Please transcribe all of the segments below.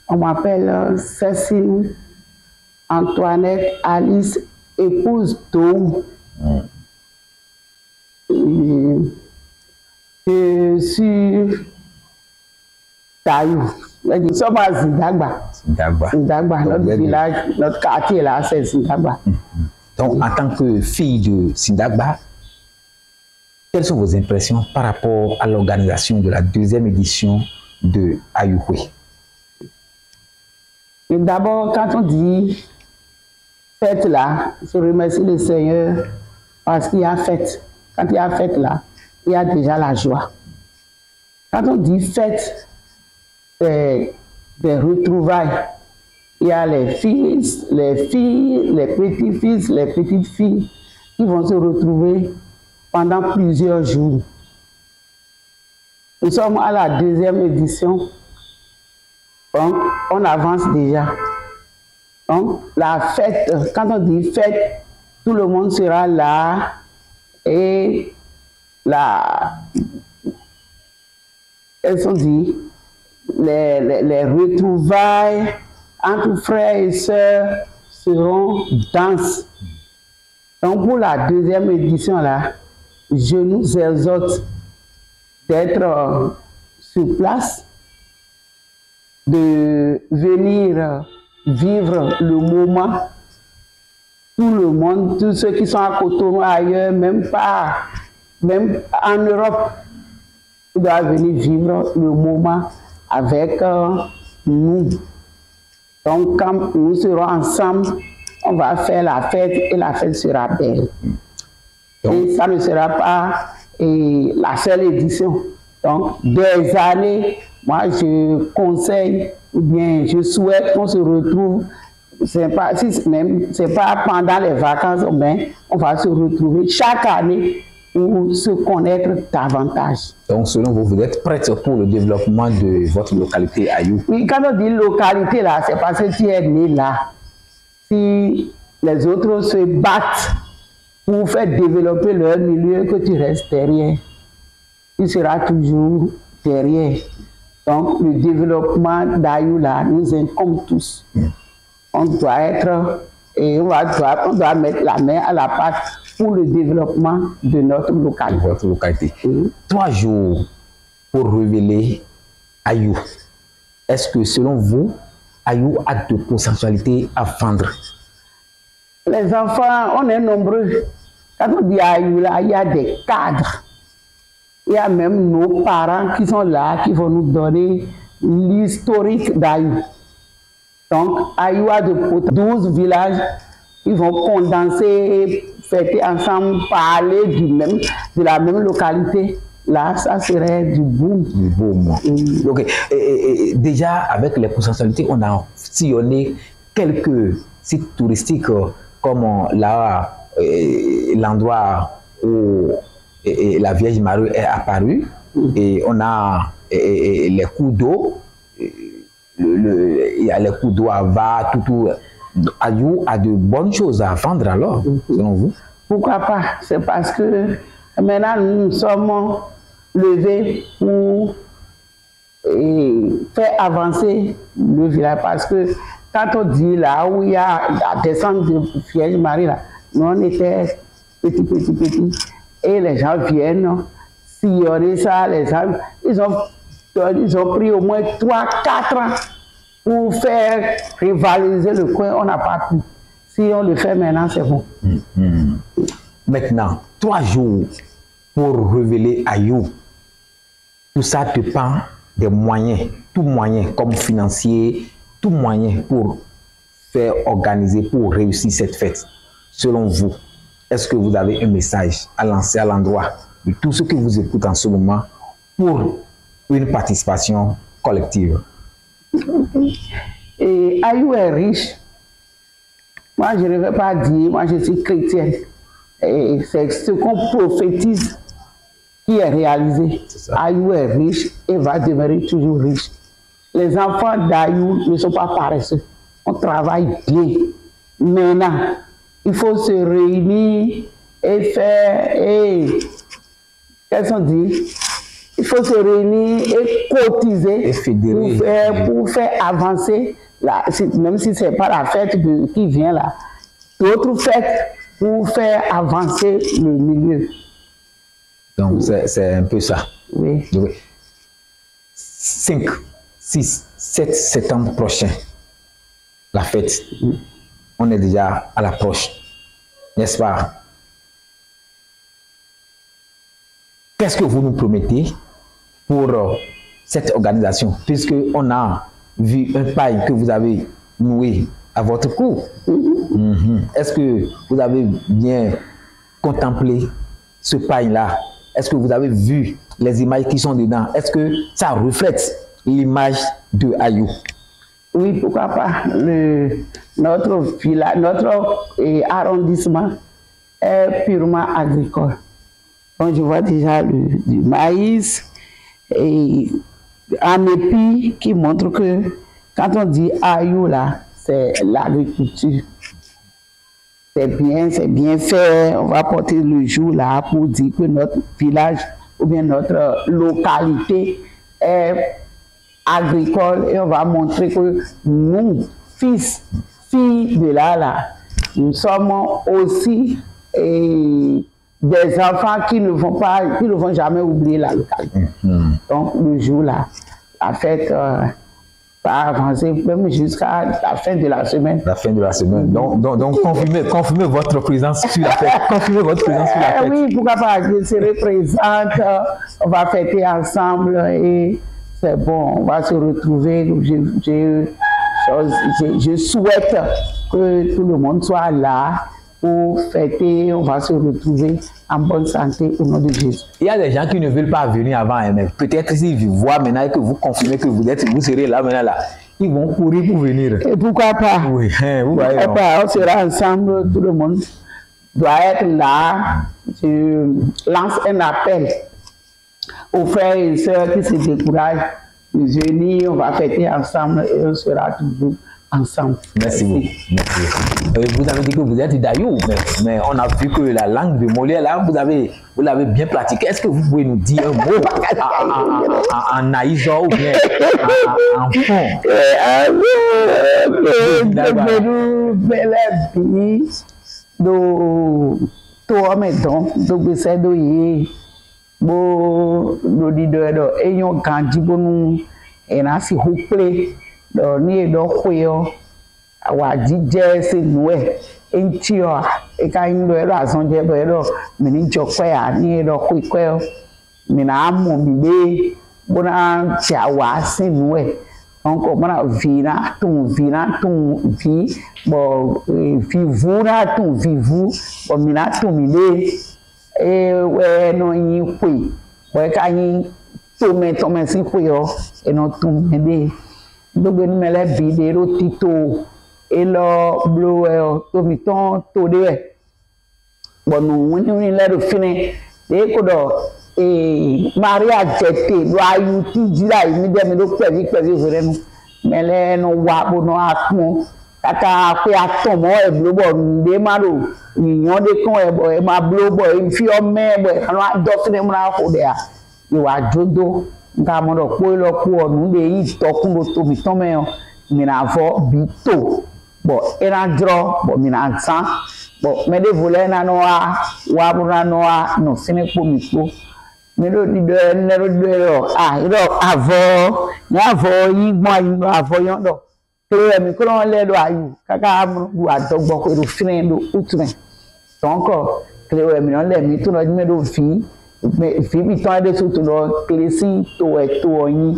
On m'appelle Cécile Antoinette Alice, épouse d'Oum. Je suis Taïou. Nous sommes à Zindagba. Zindagba, notre village, notre quartier là, c'est Zindagba. Donc, en tant que fille de Zindagba, quelles sont vos impressions par rapport à l'organisation de la 2e édition de Ayouhoué? D'abord, quand on dit fête là, je remercie le Seigneur parce qu'il y a fête. Quand il y a fête là, il y a déjà la joie. Quand on dit fête, c'est des retrouvailles. Il y a les fils, les petits-fils, les petites filles qui vont se retrouver pendant plusieurs jours. Nous sommes à la 2e édition. Donc, on avance déjà. Donc, la fête, quand on dit fête, tout le monde sera là et elles sont dit, les retrouvailles entre frères et sœurs seront denses. Donc, pour la 2e édition, là, je nous exhorte d'être sur place, de venir vivre le moment. Tout le monde, tous ceux qui sont à Cotonou, ailleurs, même en Europe, ils doivent venir vivre le moment avec nous. Donc, quand nous serons ensemble, on va faire la fête et la fête sera belle. Et ça ne sera pas la seule édition. Donc, des années, moi je conseille, ou bien je souhaite qu'on se retrouve, c'est pas pendant les vacances, mais on va se retrouver chaque année pour se connaître davantage. Donc, selon vous, vous êtes prête pour le développement de votre localité Ayou? Oui, quand on dit localité là, c'est parce que tu es né là. Si les autres se battent pour faire développer leur milieu, que tu restes derrière, tu seras toujours derrière. Donc, le développement d'Ayou là nous incombe tous. On doit être, et on doit mettre la main à la pâte pour le développement de notre localité. Votre localité. 3 jours pour révéler Ayou. Est-ce que, selon vous, Ayou a de potentialité à vendre? Les enfants, on est nombreux. Quand on dit Ayou, là, il y a des cadres. Il y a même nos parents qui sont là, qui vont nous donner l'historique d'Ayou. Donc, Ayou a de 12 villages. Ils vont condenser, fêter ensemble, parler de la même localité. Là, ça serait du boom. Du boom. Donc, déjà, avec les potentialités, on a sillonné quelques sites touristiques comme l'endroit où la Vierge Marie est apparue. Et on a les cours d'eau. Il y a les cours d'eau à Va, tout. Ayou a de bonnes choses à vendre alors, selon vous? Pourquoi pas? C'est parce que maintenant nous sommes levés pour faire avancer le village. Parce que quand on dit là où il y a la descente de Vierge Marie, là, nous on était petits. Et les gens viennent sillonner ça. Les gens, ils ont pris au moins 3-4 ans pour faire rivaliser le coin. On n'a pas pu. Si on le fait maintenant, c'est bon. Maintenant, 3 jours pour révéler Ayou. Tout ça dépend des moyens. Tout moyen, comme financier, tout moyen pour faire organiser, pour réussir cette fête. Selon vous, est-ce que vous avez un message à lancer à l'endroit de tous ceux qui vous écoutent en ce moment pour une participation collective? Et Ayou est riche. Moi, je ne vais pas dire, moi je suis chrétienne. Et c'est ce qu'on prophétise qui est réalisé. Ayou est riche et va demeurer toujours riche. Les enfants d'Ayou ne sont pas paresseux. On travaille bien. Maintenant, il faut se réunir et faire, qu'est-ce qu'on dit? il faut se réunir et cotiser et fédérer. pour faire avancer, même si ce n'est pas la fête qui vient là, d'autres fêtes pour faire avancer le milieu. Donc c'est un peu ça. Oui. 5, 6, 7 septembre prochain, la fête. On est déjà à l'approche, n'est-ce pas? Qu'est-ce que vous nous promettez pour cette organisation, puisque on a vu un paille que vous avez noué à votre cou? Est-ce que vous avez bien contemplé ce paille-là? Est-ce que vous avez vu les images qui sont dedans? Est-ce que ça reflète l'image de Ayou? Oui, pourquoi pas. Notre village, notre arrondissement est purement agricole. Donc je vois déjà du maïs et un épi qui montre que quand on dit Ayou là, c'est l'agriculture. C'est bien fait. On va porter le jour là pour dire que notre village ou bien notre localité est agricole et on va montrer que nous, fils, filles de là, nous sommes aussi des enfants qui ne vont jamais oublier la localité. Donc le jour là, la fête va avancer même jusqu'à la fin de la semaine. La fin de la semaine. Donc confirmez votre présence sur la fête. Confirmez votre présence sur la fête. Oui, pourquoi pas, je serai présente, on va fêter ensemble et c'est bon, on va se retrouver. Je souhaite que tout le monde soit là pour fêter, on va se retrouver en bonne santé au nom de Jésus. Il y a des gens qui ne veulent pas venir avant, mais peut-être s'ils vous voient maintenant et que vous confirmez que vous serez là maintenant, là, ils vont courir pour venir. Et pourquoi pas? Oui, vous voyez. Pourquoi pas? On sera ensemble, tout le monde doit être là. Je lance un appel aux frères et sœurs qui se découragent. Les unis, on va fêter ensemble et on sera toujours ensemble. Merci beaucoup. Merci. Vous avez dit que vous êtes d'Ayou, mais on a vu que la langue de Molière, là, vous l'avez bien pratiquée. Est-ce que vous pouvez nous dire un mot en naïso ou bien en fond? Bo do di do enyo kanji bonu ena si hukle do ni do kweyo awa jije se nuwe enchi o e ka ndo ero asan je bo ero mi ni jo kwe a ni do kweyo mi na amu mi be bona ti awa se nuwe onko bona vina tun vi bo vivura tun vivu bo mi na tun mi be we no yin kwe we ka yin tome si kwe o eno tun de gbogbo ni mele bi de ro tito e lo blo e to mi ton to de we bonu woni le do fini de ko do Maria jete do Ayu ti jira mi de mi do pevi hore nu mele no wa bo no atun kaka pe atomo e blobo nde maro yiyan de kan ebo e ma blobo e fi o me ebo e kan do fine mura ko de a iwa jodo nka mo do po lo po onu de yi tokun do to mi ton me o mi na fo bi to bo era dro bo mi na san bo me de vole na no wa bu na no fine po mi po me do di do ne do iro avo ni avo yi gbon yi avo yon do kle mi ko lon le do Ayu kaka bu adogbo ko ru fine do utme donc kle mi non le mi to no me do fi mi to ade so to do kle si to e to yin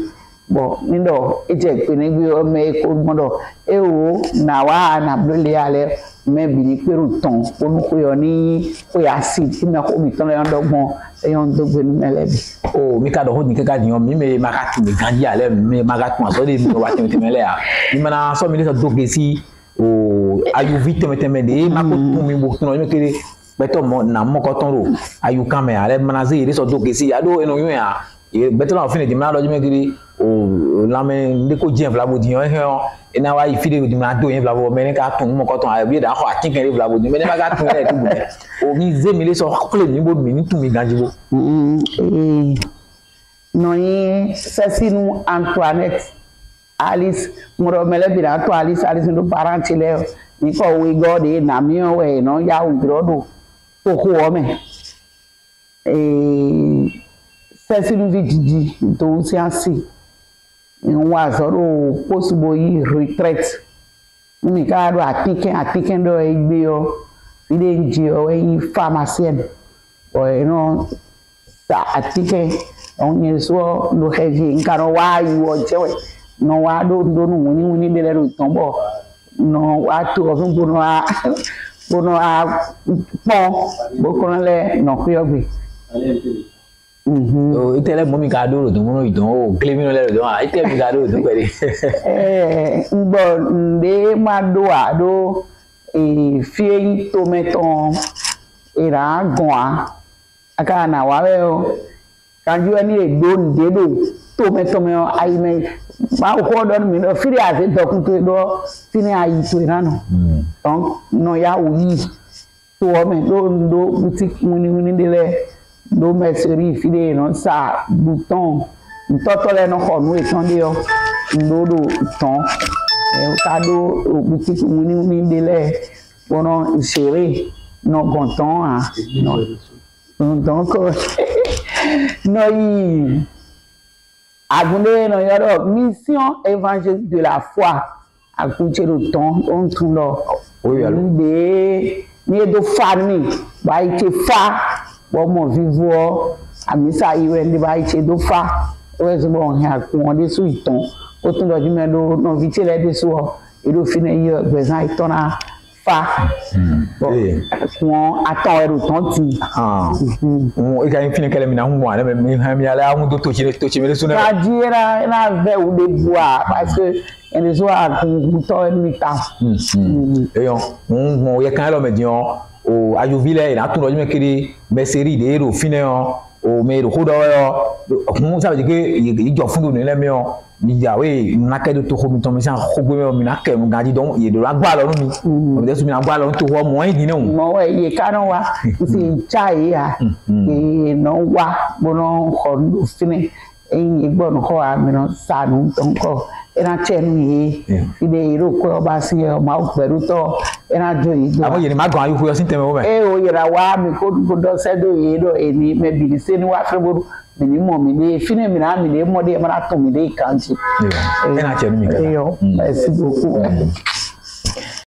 bo ni do e je pe ni gbe o me ko mo do e o na wa na blo le ale me bi ni peru ton o nu ko yo ni o ya si ti me ko mi to le dogbon e yon dogbo ni mele bi o mi ka do ho ni kaka ni mi me magatu mi ganji ale mi magatu so de mi wa ti mele a ni mana so mi le so doge si o Ayu vite meteme de ma ko tun mi bo tun no kere beto mo na mo ko ton ro Ayu kan me ale mana ze ire so doge si ado eno yun ya beto na fini de mana lo jime kere o la me de ko jien vlabo di yon e na wa ifide di mana do yen vlabo me ne ka tun mo ko ton a bi da ko atin kan vlabo di me ne ma ka tun e tu o mi ze mi le so kle mi bo mi ni tun mi ganji bo Noi Cécile Antoinette Alice Moromele bira to Alice no parent le ni ko we god e na mi o we no ya udrodo to ko o me Cécile vididi to si asi nwa zoro possible yi retreat mi ka do atiken do egbe yo ile nji o yi pharmacien o no sa atiken on ye so lo heji nkaro wa yi o jewe no wa do nu wuni de le ro tombo no wa to ofun bono a pon bo kon le no ku yogbe o itele mo mi ka do ro mo idon o claim no le ro don itele mi ka do ro pere ngbo nde ma do a do fie tomato era gon aka na wa we o kanju ani egbo nde do tomato me ayi me ma ko do mi no firi ase dokun to do tini ayi to irano donc no ya oyi to o me do boutique muni de le do mercerie firi no sa bouton ntoto le no ko nu etan de yo do ton ka do boutique muni de le bono chéri no gonton ah no donc no yi Agunde no yoro mission évangélique de la foi à coucher le temps on tout là oui ni do famille ba ite fa bo mo vivo amisa iwe ndi ba ite do fa o se bo han ku on de su iton o tun do jume do no vite le de su o e do fine yo besan itona fa bon on attend ero ton ti e ka infine kele mi na hu wa na me mi ala hu do to chi me su na ka dira na ve u de bois parce que en les soirs ku to mi ta e yo on ye kan lo me dion o ayovile na tun do jume kiri mercerie de ero fine o me ro do yo on ça veut dire que ijo fun do ni le mi o mi ja we na ke do to ko mi to mi san ko gbe mi na ke mu gadi don ye do agba lo mi o de su mi na agba lo to wo mo yin ni mo we ye kanu wa si chai ya e no wa bo no ko fini e gbo no ko a mi no sanu ton ko era chenu yi ide ro ko ba si o ma o peru to era jo yi abo ye ni ma gan ayu yo sin teme wo me o yera wa mi ko do se do ye do eni me bi se ni wa freboru mi mo mi le fini mi na mi le mo de ma to mi de kanji e na chenu mi ga merci beaucoup